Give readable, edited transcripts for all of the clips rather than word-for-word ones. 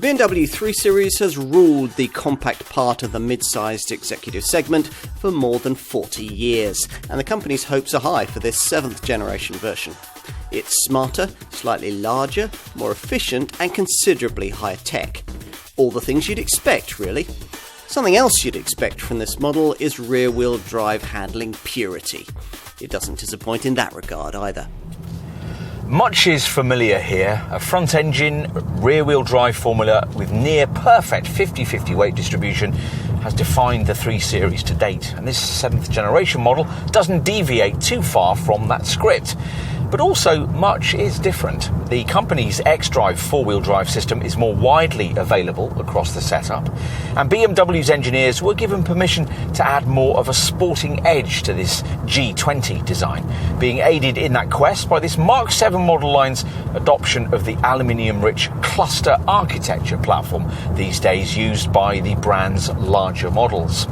The BMW 3 Series has ruled the compact part of the mid-sized executive segment for more than 40 years, and the company's hopes are high for this 7th generation version. It's smarter, slightly larger, more efficient, and considerably higher tech. All the things you'd expect, really. Something else you'd expect from this model is rear-wheel drive handling purity. It doesn't disappoint in that regard either. Much is familiar here. A front-engine, rear-wheel drive formula with near-perfect 50-50 weight distribution has defined the 3 Series to date, and this 7th generation model doesn't deviate too far from that script. But also, much is different. The company's xDrive 4-wheel drive system is more widely available across the setup, and BMW's engineers were given permission to add more of a sporting edge to this G20 design, being aided in that quest by this Mark 7 model line's adoption of the aluminium-rich cluster architecture platform, these days used by the brand's larger models.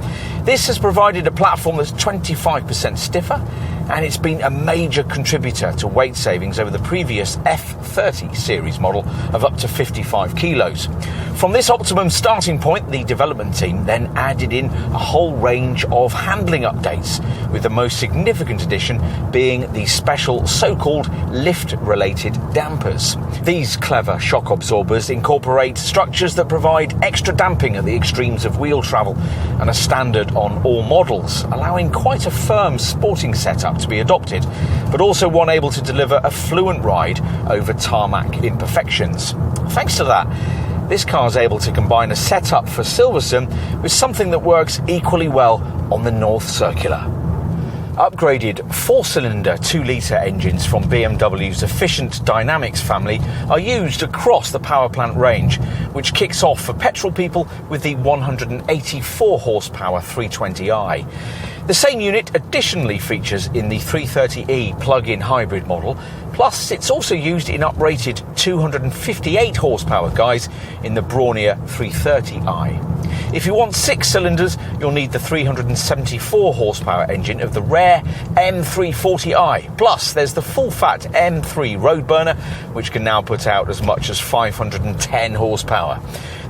This has provided a platform that's 25% stiffer, and it's been a major contributor to weight savings over the previous F30 series model of up to 55 kilos. From this optimum starting point, the development team then added in a whole range of handling updates, with the most significant addition being the special so-called lift-related dampers. These clever shock absorbers incorporate structures that provide extra damping at the extremes of wheel travel and are standard on all models, allowing quite a firm sporting setup to be adopted, but also one able to deliver a fluent ride over tarmac imperfections. Thanks to that, this car is able to combine a setup for Silverstone with something that works equally well on the North Circular. Upgraded 4-cylinder 2-litre engines from BMW's Efficient Dynamics family are used across the power plant range, which kicks off for petrol people with the 184 horsepower 320i. The same unit additionally features in the 330e plug-in hybrid model, plus it's also used in uprated 258 horsepower guys in the brawnier 330i. If you want 6 cylinders, you'll need the 374 horsepower engine of the rare M340i. Plus, there's the full-fat M3 road burner, which can now put out as much as 510 horsepower.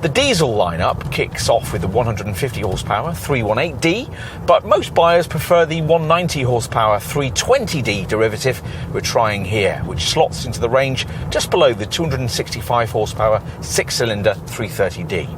The diesel lineup kicks off with the 150 horsepower 318D, but most buyers prefer the 190 horsepower 320D derivative we're trying here, which slots into the range just below the 265 horsepower 6-cylinder 330D.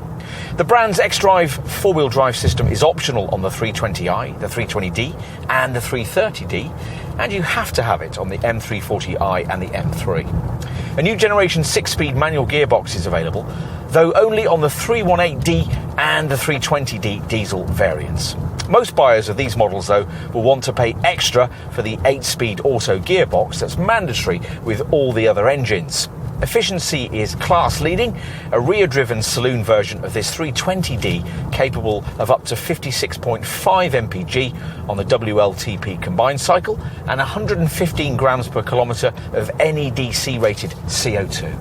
The brand's xDrive 4-wheel drive system is optional on the 320i, the 320D and the 330D, and you have to have it on the M340i and the M3. A new generation 6-speed manual gearbox is available, though only on the 318D and the 320D diesel variants. Most buyers of these models, though, will want to pay extra for the 8-speed auto gearbox that's mandatory with all the other engines. Efficiency is class-leading, a rear-driven saloon version of this 320D capable of up to 56.5 mpg on the WLTP combined cycle and 115 grams per kilometre of NEDC-rated CO2.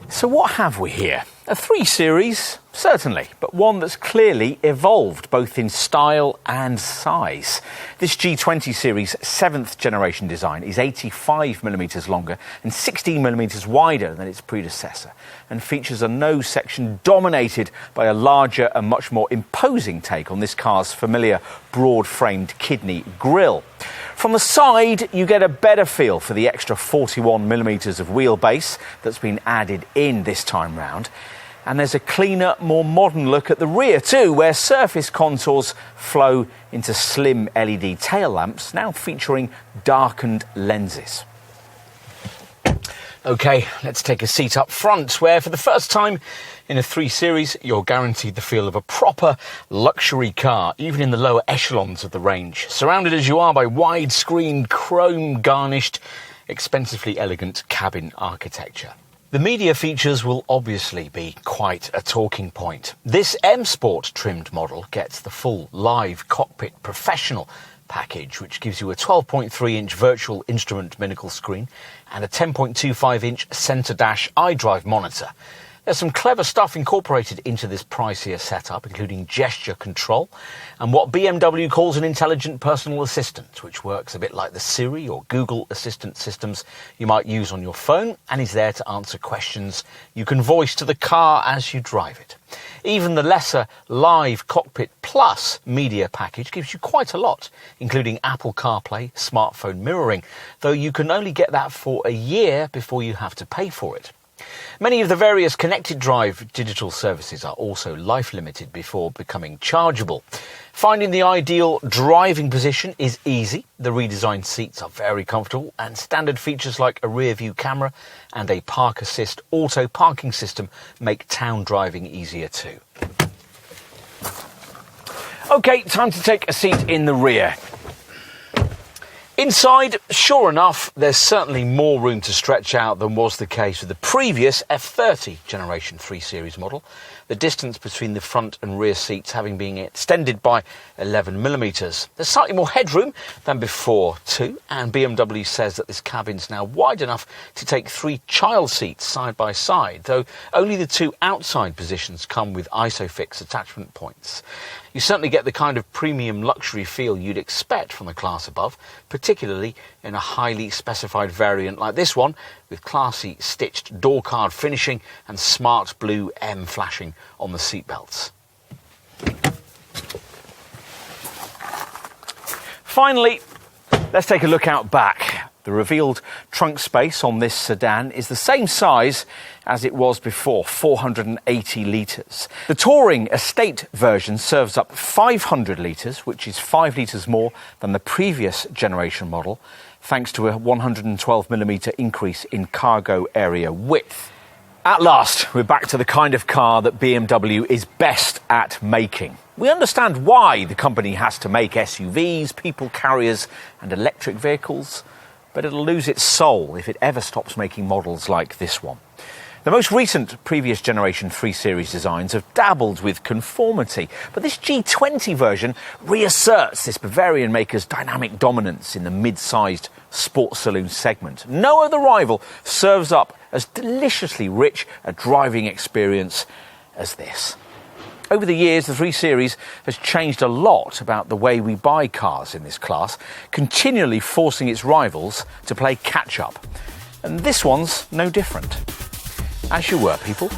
So what have we here? A 3 Series, certainly, but one that's clearly evolved both in style and size. This G20 Series 7th generation design is 85mm longer and 16mm wider than its predecessor, and features a nose section dominated by a larger and much more imposing take on this car's familiar broad-framed kidney grille. From the side, you get a better feel for the extra 41mm of wheelbase that's been added in this time round. And there's a cleaner, more modern look at the rear too, where surface contours flow into slim LED tail lamps, now featuring darkened lenses. OK, let's take a seat up front, where for the first time in a 3 Series, you're guaranteed the feel of a proper luxury car, even in the lower echelons of the range, surrounded as you are by widescreen, chrome-garnished, expensively elegant cabin architecture. The media features will obviously be quite a talking point. This M Sport trimmed model gets the full live cockpit professional package, which gives you a 12.3-inch virtual instrument binnacle screen and a 10.25-inch centre dash iDrive monitor. There's some clever stuff incorporated into this pricier setup, including gesture control and what BMW calls an intelligent personal assistant, which works a bit like the Siri or Google Assistant systems you might use on your phone and is there to answer questions you can voice to the car as you drive it. Even the lesser Live Cockpit Plus media package gives you quite a lot, including Apple CarPlay, smartphone mirroring, though you can only get that for a year before you have to pay for it. Many of the various connected drive digital services are also life limited before becoming chargeable. Finding the ideal driving position is easy. The redesigned seats are very comfortable and standard features like a rear view camera and a park assist auto parking system make town driving easier too. Okay, time to take a seat in the rear. Inside, sure enough, there's certainly more room to stretch out than was the case with the previous F30 Generation 3 Series model, the distance between the front and rear seats having been extended by 11mm. There's slightly more headroom than before too, and BMW says that this cabin's now wide enough to take 3 child seats side by side, though only the 2 outside positions come with ISOFIX attachment points. You certainly get the kind of premium luxury feel you'd expect from the class above, particularly in a highly specified variant like this one, with classy stitched door card finishing and smart blue M flashing on the seatbelts. Finally, let's take a look out back. The revealed trunk space on this sedan is the same size as it was before, 480 litres. The Touring Estate version serves up 500 litres, which is 5 litres more than the previous generation model, thanks to a 112mm increase in cargo area width. At last, we're back to the kind of car that BMW is best at making. We understand why the company has to make SUVs, people carriers and electric vehicles, but it'll lose its soul if it ever stops making models like this one. The most recent previous generation 3 Series designs have dabbled with conformity, but this G20 version reasserts this Bavarian maker's dynamic dominance in the mid-sized sports saloon segment. No other rival serves up as deliciously rich a driving experience as this. Over the years, the 3 Series has changed a lot about the way we buy cars in this class, continually forcing its rivals to play catch-up. And this one's no different. As you were, people.